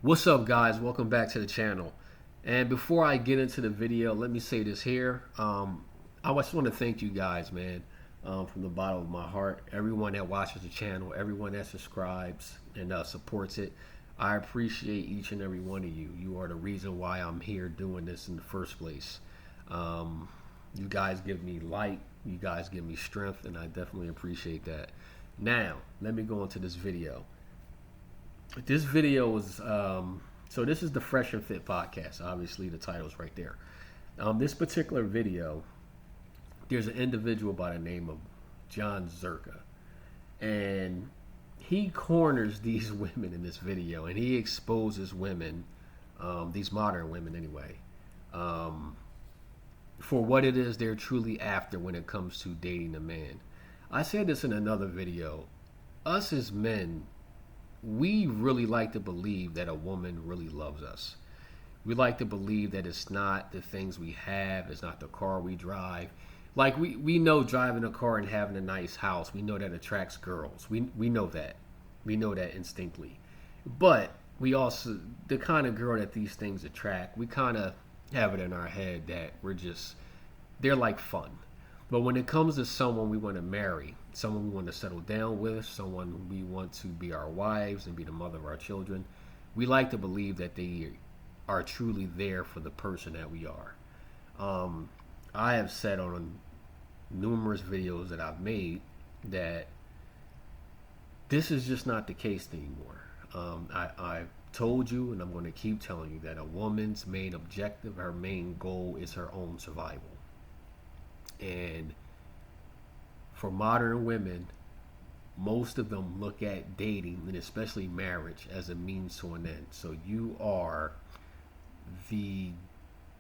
What's up, guys? Welcome back to the channel. And before I get into the video, let me say this here. I just want to thank you guys, man, from the bottom of my heart. Everyone that watches the channel, everyone that subscribes and supports it. I appreciate each and every one of you. You are the reason why I'm here doing this in the first place. You guys give me light, you guys give me strength, and I definitely appreciate that. Now, let me go into this video. This video is so this is the Fresh and Fit podcast. Obviously, the title's right there. This particular video, there's an individual by the name of John Zherka, and he corners these women in this video, and he exposes women, these modern women anyway, for what it is they're truly after when it comes to dating a man. I said this in another video. Us as men, we really like to believe that a woman really loves us. We like to believe that it's not the things we have, it's not the car we drive. Like we know driving a car and having a nice house, we know that attracts girls. We know that. We know that instinctively. But we also, the kind of girl that these things attract, we kind of have it in our head that they're like fun. But when it comes to someone we want to marry, someone we want to settle down with, someone we want to be our wives and be the mother of our children, we like to believe that they are truly there for the person that we are. I have said on numerous videos that I've made that this is just not the case anymore. I've told you, and I'm going to keep telling you, that a woman's main objective, her main goal, is her own survival. And for modern women, most of them look at dating, and especially marriage, as a means to an end. So the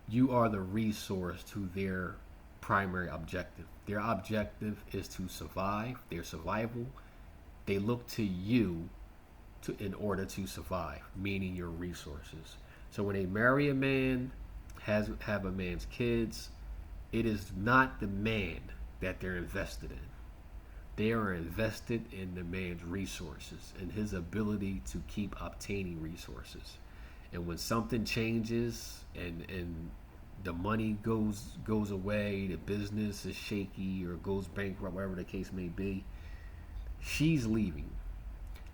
you are the resource to their primary objective. Their objective is to survive, their survival. They look to you in order to survive, meaning your resources. So when they marry a man, have a man's kids, it is not the man that they're invested in. They are invested in the man's resources and his ability to keep obtaining resources. And when something changes and the money goes away, the business is shaky or goes bankrupt, whatever the case may be, she's leaving.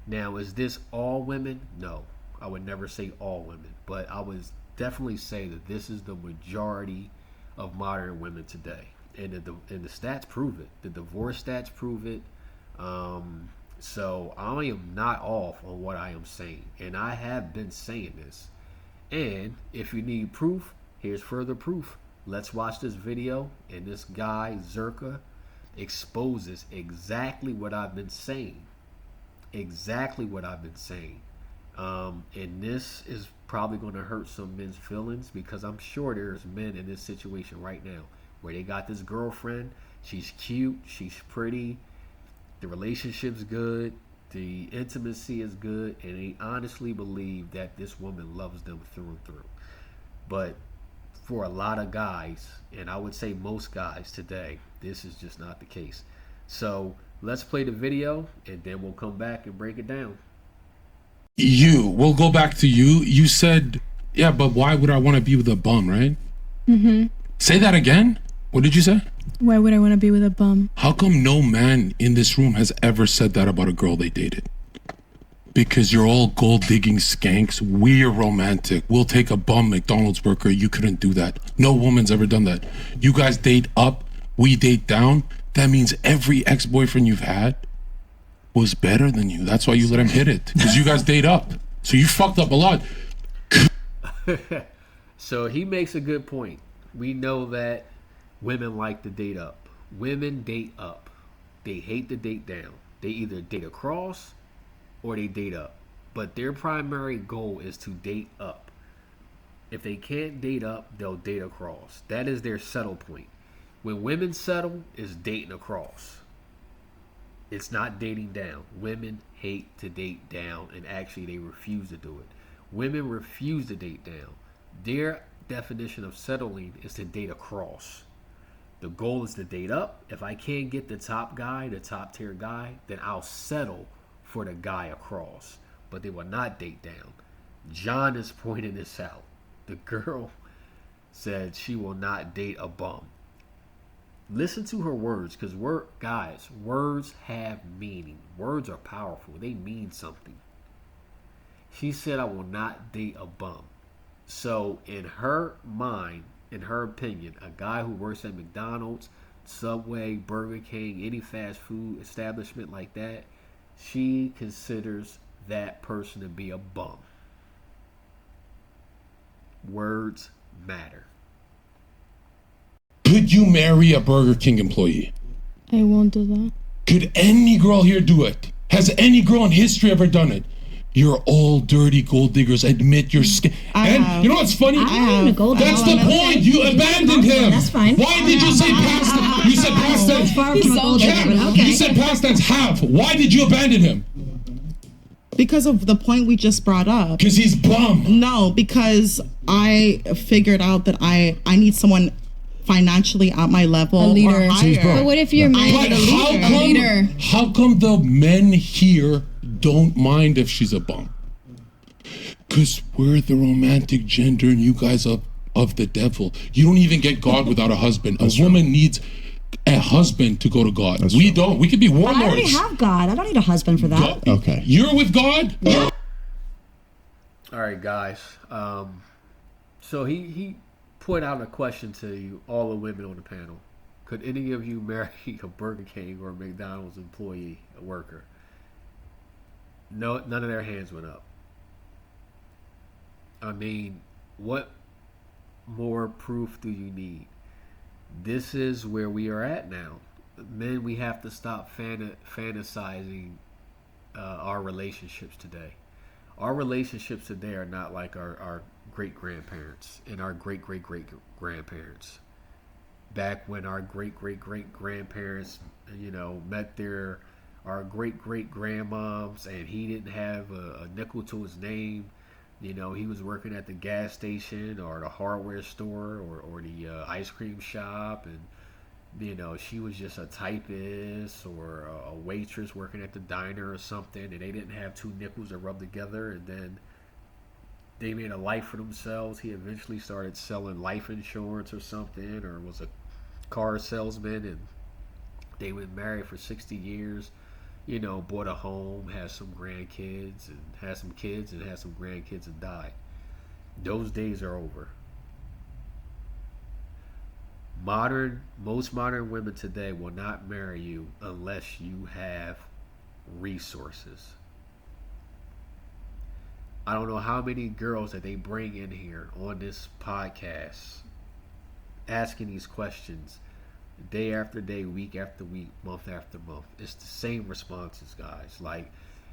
Now, is this all women? No, I would never say all women, but I would definitely say that this is the majority of modern women today, and the stats prove it. The divorce stats prove it. So I am not off on what I am saying, and I have been saying this. And if you need proof, here's further proof. Let's watch this video, and this guy Zherka exposes exactly what I've been saying. Exactly what I've been saying. And this is probably going to hurt some men's feelings, because I'm sure there's men in this situation right now where they got this girlfriend. She's cute, she's pretty, the relationship's good, the intimacy is good, and they honestly believe that this woman loves them through and through. But for a lot of guys, and I would say most guys today, this is just not the case. So let's play the video, and then we'll come back and break it down. We'll go back to you. You said, yeah, but why would I want to be with a bum, right? Mm-hmm. Say that again. What did you say? Why would I want to be with a bum? How come no man in this room has ever said that about a girl they dated? Because you're all gold-digging skanks. We're romantic. We'll take a bum McDonald's worker. You couldn't do that. No woman's ever done that. You guys date up, we date down. That means every ex-boyfriend you've had was better than you. That's why you let him hit it. Because you guys date up. So you fucked up a lot. So he makes a good point. We know that women like to date up. Women date up. They hate to date down. They either date across or they date up. But their primary goal is to date up. If they can't date up, they'll date across. That is their settle point. When women settle, it's dating across. It's not dating down. Women hate to date down, and actually they refuse to do it. Women refuse to date down. Their definition of settling is to date across. The goal is to date up. If I can't get the top guy, the top tier guy, then I'll settle for the guy across. But they will not date down. John is pointing this out. The girl said she will not date a bum. Listen to her words, because guys, words have meaning. Words are powerful. They mean something. She said, I will not date a bum. So in her mind, in her opinion, a guy who works at McDonald's, Subway, Burger King, any fast food establishment like that, she considers that person to be a bum. Words matter. Could you marry a Burger King employee? I won't do that. Could any girl here do it? Has any girl in history ever done it? You're all dirty gold diggers. Admit your skin. And you know what's funny? That's the point. You abandoned him. That's fine. Why did you say past tense? You said past tense. You said past tense have. Why did you abandon him? Because of the point we just brought up. Because he's bum. No, because I figured out that I need someone financially at my level. A leader. Or higher. But what if you're married But a leader? how come the men here don't mind if she's a bum? Because we're the romantic gender and you guys are of the devil. You don't even get God without a husband. A woman needs a husband to go to God. We don't. We could be warlords. I already have God. I don't need a husband for that. Okay. You're with God? Yeah. All right, guys. So he put out a question to you, all the women on the panel. Could any of you marry a Burger King or a McDonald's employee, a worker? No, none of their hands went up. I mean, what more proof do you need? This is where we are at now. Men, we have to stop fantasizing our relationships today. Our relationships today are not like our great-grandparents and our great-great-great-grandparents. Back when our great-great-great-grandparents, met our great-great-grandmoms, and he didn't have a nickel to his name. He was working at the gas station or the hardware store or the ice cream shop, and she was just a typist or a waitress working at the diner or something, and they didn't have two nickels to rub together, and then they made a life for themselves. He eventually started selling life insurance or something, or was a car salesman, and they were married for 60 years. Bought a home, had some grandkids, and had some kids, and had some grandkids, and died. Those days are over. Most modern women today will not marry you unless you have resources. I don't know how many girls that they bring in here on this podcast asking these questions day after day, week after week, month after month. It's the same responses, guys. Like,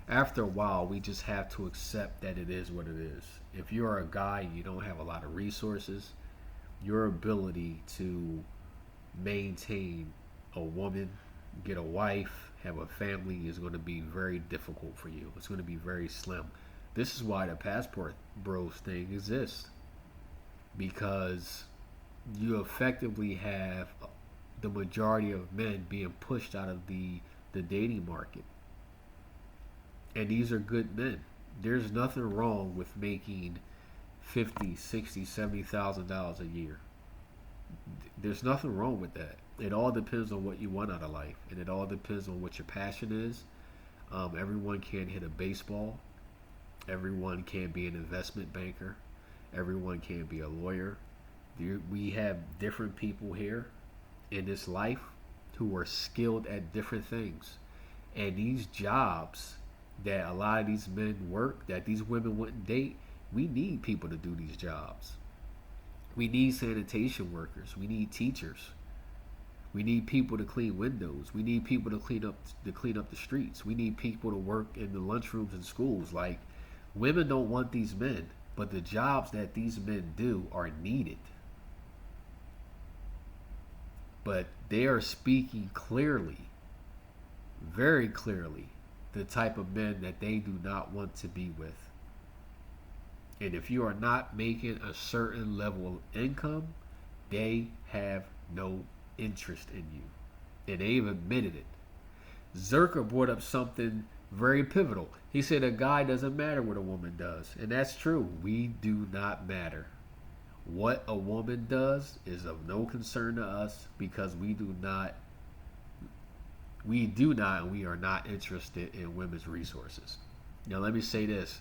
after a while, we just have to accept that it is what it is. If you're a guy and you don't have a lot of resources, your ability to maintain a woman, get a wife, have a family is going to be very difficult for you. It's going to be very slim. This is why the passport bros thing exists, because you effectively have the majority of men being pushed out of the dating market. And these are good men. There's nothing wrong with making $50,000, $60,000, $70,000 a year. There's nothing wrong with that. It all depends on what you want out of life, and it all depends on what your passion is. Everyone can't hit a baseball. Everyone can't be an investment banker. Everyone can't be a lawyer. We have different people here in this life who are skilled at different things. And these jobs that a lot of these men work, that these women wouldn't date, we need people to do these jobs. We need sanitation workers. We need teachers. We need people to clean windows. We need people to clean up the streets. We need people to work in the lunchrooms in schools. Like, women don't want these men, but the jobs that these men do are needed. But they are speaking clearly, very clearly, the type of men that they do not want to be with. And if you are not making a certain level of income, they have no interest in you. And they've admitted it. Zherka brought up something Very pivotal. He said a guy doesn't matter what a woman does. And that's true. We do not matter. What a woman does is of no concern to us because we do not, and we are not interested in women's resources. Now, let me say this.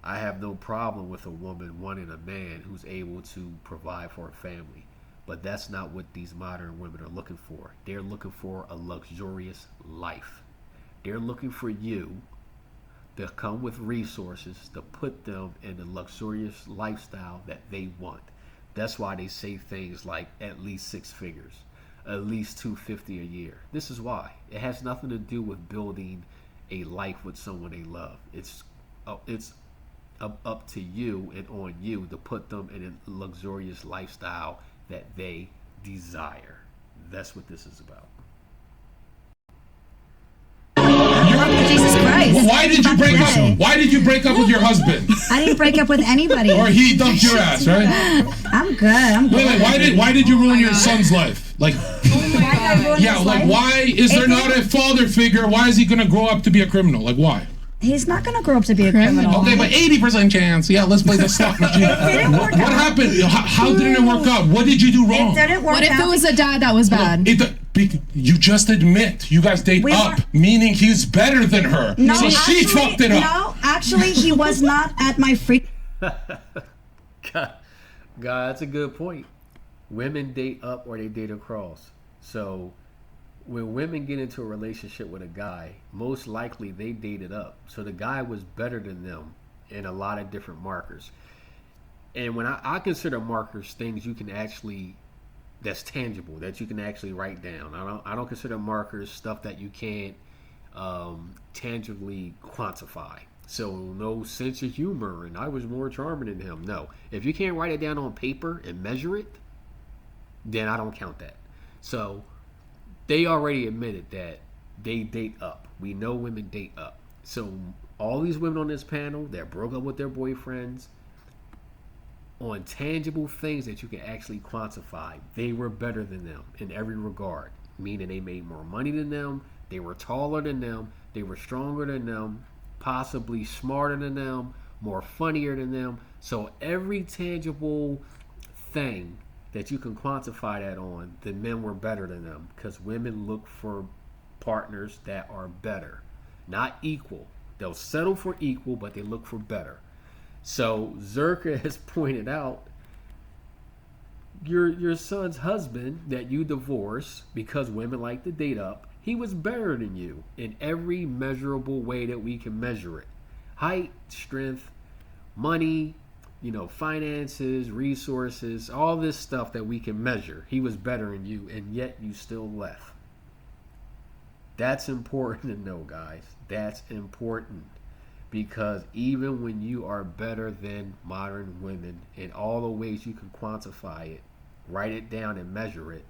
I have no problem with a woman wanting a man who's able to provide for a family. But that's not what these modern women are looking for. They're looking for a luxurious life. They're looking for you to come with resources to put them in the luxurious lifestyle that they want. That's why they say things like at least 6 figures, at least $250 a year. This is why. It has nothing to do with building a life with someone they love. It's up to you and on you to put them in a luxurious lifestyle that they desire. That's what this is about. Jesus Christ. Well, why did you break up? Why did you break up with your husband? I didn't break up with anybody. Or he dumped your ass, right? I'm good. Wait, why did you ruin your son's life? Like, yeah, like why is there not a father figure? Why is he gonna grow up to be a criminal? Like, why? He's not gonna grow up to be a criminal. Okay, but 80% chance. Yeah, let's play the slot machine. What happened? How didn't it work out? What did you do wrong? It didn't work What if out. it was a dad that was bad? You just admit you guys date up, meaning he's better than her. No, so she fucked it up. No, actually, he was not at my freak. God, that's a good point. Women date up or they date across. So when women get into a relationship with a guy, most likely they dated up. So the guy was better than them in a lot of different markers. And when I consider markers things you can actually, that's tangible, that you can actually write down. I don't consider markers stuff that you can't tangibly quantify. So no sense of humor and I was more charming than him. No. If you can't write it down on paper and measure it, then I don't count that. So they already admitted that they date up. We know women date up. So all these women on this panel that broke up with their boyfriends, on tangible things that you can actually quantify, they were better than them in every regard. Meaning they made more money than them, they were taller than them, they were stronger than them, possibly smarter than them, more funnier than them. So every tangible thing that you can quantify that on, the men were better than them because women look for partners that are better, not equal. They'll settle for equal, but they look for better. So Zherka has pointed out your son's husband that you divorced because women like to date up, he was better than you in every measurable way that we can measure it. Height, strength, money, finances, resources, all this stuff that we can measure. He was better than you, and yet you still left. That's important to know, guys. That's important. Because even when you are better than modern women in all the ways you can quantify it, write it down and measure it,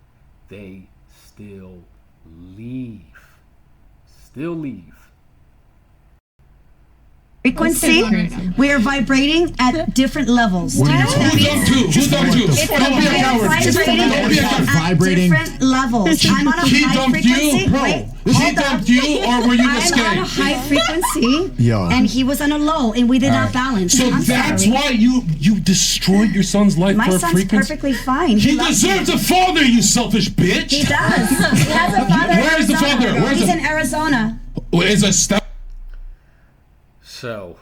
they still leave. Still leave. Frequency, we are vibrating at different levels. Who dumped you? Don't be a coward. Don't be a coward. Vibrating at different levels. I'm on a high frequency. He dumped you, or were you the skank? I'm on a high frequency, and he was on a low, and we did not balance. So that's why you destroyed your son's life for a frequency? My son's perfectly fine. He deserves a father, you selfish bitch. He does. He has a father. Where's the father? He's in Arizona. Is a step. So,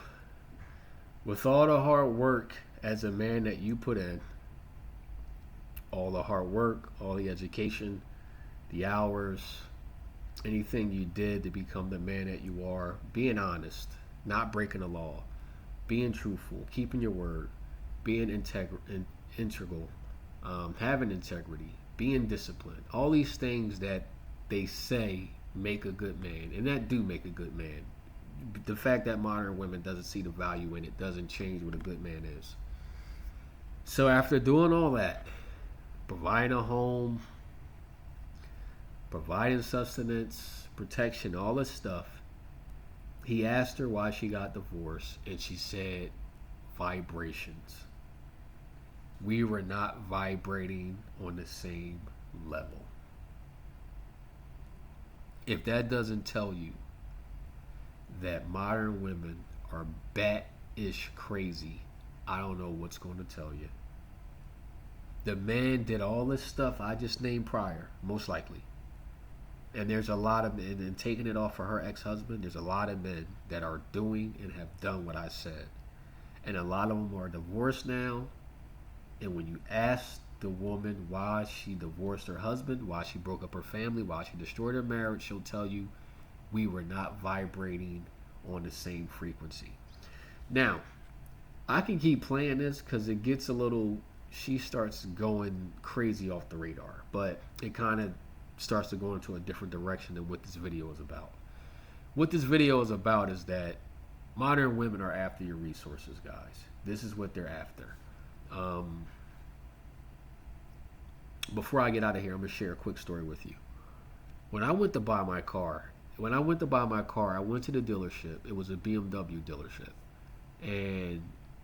with all the hard work as a man that you put in, all the hard work, all the education, the hours, anything you did to become the man that you are, being honest, not breaking the law, being truthful, keeping your word, being integral, having integrity, being disciplined, all these things that they say make a good man, and that do make a good man. The fact that modern women doesn't see the value in it doesn't change what a good man is. So after doing all that, providing a home, providing sustenance, protection, all this stuff, he asked her why she got divorced, and she said, vibrations. We were not vibrating on the same level. If that doesn't tell you that modern women are bat-ish crazy, I don't know what's going to tell you. The man did all this stuff I just named prior, most likely. And there's a lot of men, and taking it off for her ex-husband, there's a lot of men that are doing and have done what I said. And a lot of them are divorced now. And when you ask the woman why she divorced her husband, why she broke up her family, why she destroyed her marriage, she'll tell you, we were not vibrating on the same frequency. Now, I can keep playing this because it gets a little, she starts going crazy off the radar, but it kind of starts to go into a different direction than what this video is about. What this video is about is that modern women are after your resources, guys. This is what they're after. Before I get out of here, I'm going to share a quick story with you. When I went to buy my car, I went to the dealership. It was a BMW dealership. And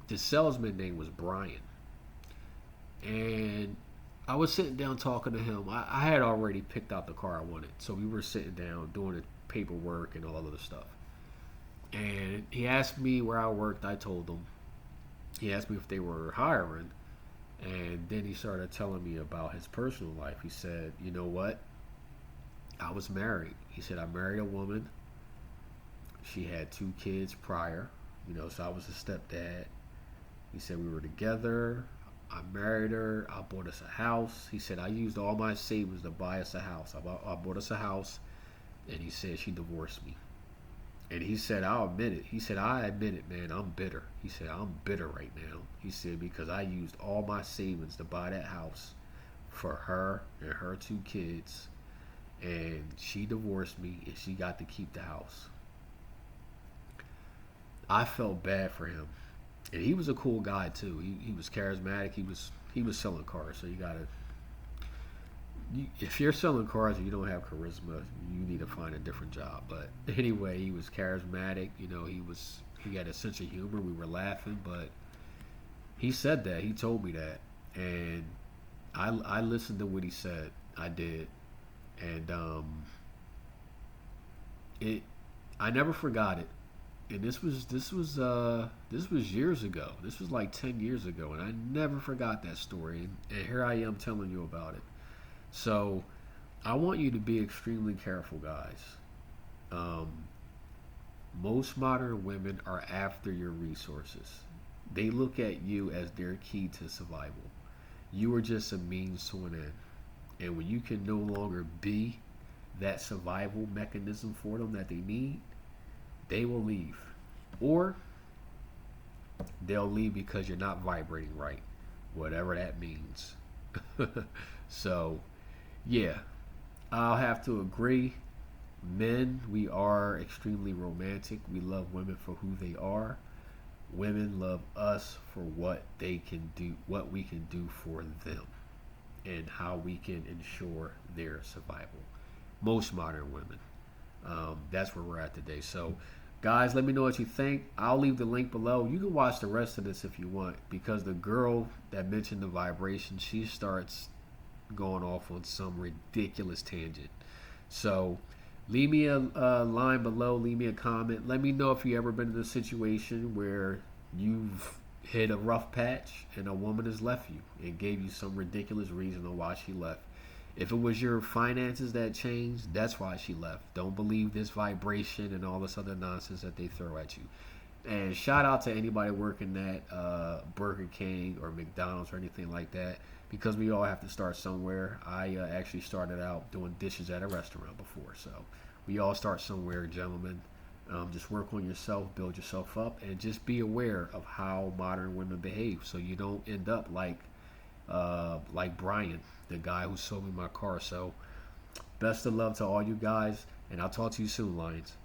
the salesman name was Brian. And I was sitting down talking to him. I had already picked out the car I wanted. So we were sitting down doing the paperwork and all that other stuff. And he asked me where I worked. I told him. He asked me if they were hiring. And then he started telling me about his personal life. He said, you know what? I was married. He said, I married a woman. She had 2 kids prior. So I was a stepdad. He said we were together. I married her. I bought us a house. He said I used all my savings to buy us a house. I bought us a house. And he said she divorced me. And he said, I'll admit it. He said, I admit it, man. I'm bitter. He said, I'm bitter right now. He said, because I used all my savings to buy that house for her and her 2 kids. And she divorced me and she got to keep the house. I felt bad for him. And he was a cool guy too. He was charismatic. He was selling cars. So if you're selling cars and you don't have charisma, you need to find a different job. But anyway, he was charismatic. He had a sense of humor. We were laughing, but he said that. He told me that, and I listened to what he said. I did, and I never forgot it. And this was years ago. This was like 10 years ago, and I never forgot that story. And here I am telling you about it. So I want you to be extremely careful, guys. Most modern women are after your resources. They look at you as their key to survival. You are just a means to an end. And when you can no longer be that survival mechanism for them that they need, they will leave. Or they'll leave because you're not vibrating right, whatever that means. So, yeah, I'll have to agree. Men, we are extremely romantic. We love women for who they are. Women love us for what they can do, what we can do for them, and how we can ensure their survival. Most modern women. That's where we're at today. So, guys, let me know what you think. I'll leave the link below. You can watch the rest of this if you want, because the girl that mentioned the vibration, she starts going off on some ridiculous tangent. So leave me a line below, leave me a comment. Let me know if you ever been in a situation where you've hit a rough patch and a woman has left you and gave you some ridiculous reason on why she left. If it was your finances that changed, that's why she left. Don't believe this vibration and all this other nonsense that they throw at you. And shout out to anybody working at Burger King or McDonald's or anything like that, because we all have to start somewhere. I actually started out doing dishes at a restaurant before, so we all start somewhere, gentlemen. Just work on yourself, build yourself up, and just be aware of how modern women behave, so you don't end up like Brian, the guy who sold me my car. So best of love to all you guys, and I'll talk to you soon, Lions.